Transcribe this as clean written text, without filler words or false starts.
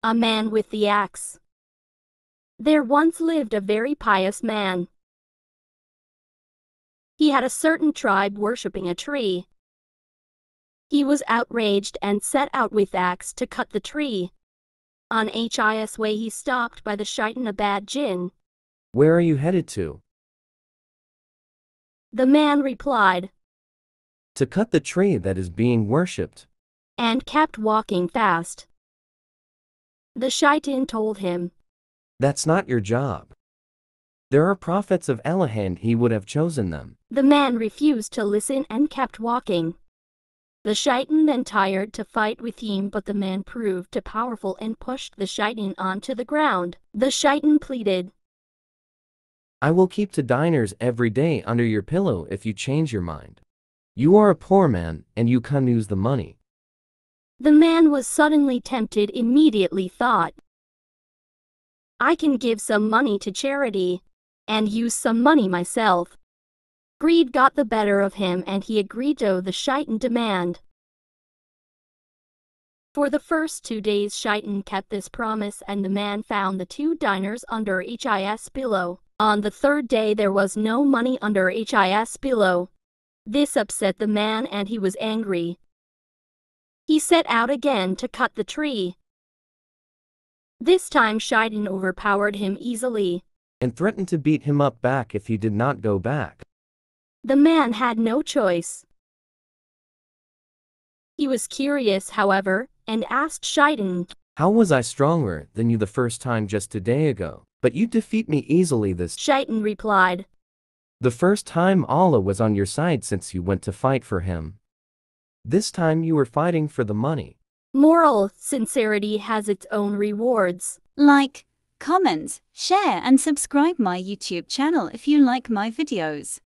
A man with the axe. There once lived a very pious man. He had a certain tribe worshipping a tree. He was outraged and set out with axe to cut the tree. On his way he stopped by the shaitan a bad jinn. Where are you headed to? The man replied, To cut the tree that is being worshipped. And kept walking fast. The shaitan told him, That's not your job. There are prophets of Allah and he would have chosen them. The man refused to listen and kept walking. The shaitan then tried to fight with him, but the man proved too powerful and pushed the shaitan onto the ground. The shaitan pleaded, I will keep 2 dinars every day under your pillow if you change your mind. You are a poor man and you can't use the money. The man was suddenly tempted, immediately thought, I can give some money to charity and use some money myself. Greed got the better of him and he agreed to the shaitan demand. For the first 2 days shaitan kept this promise and the man found the 2 dinars under his pillow. On the 3rd day there was no money under his pillow. This upset the man and he was angry. He set out again to cut the tree. This time shaitan overpowered him easily And threatened to beat him up back if he did not go back. The man had no choice. He was curious, however, and asked shaitan, How was I stronger than you the first time just a day ago, but you defeat me easily this? Shaitan replied, The first time Allah was on your side since you went to fight for him. This time you were fighting for the money. Moral: sincerity has its own rewards. Like, comment, share and subscribe my YouTube channel if you like my videos.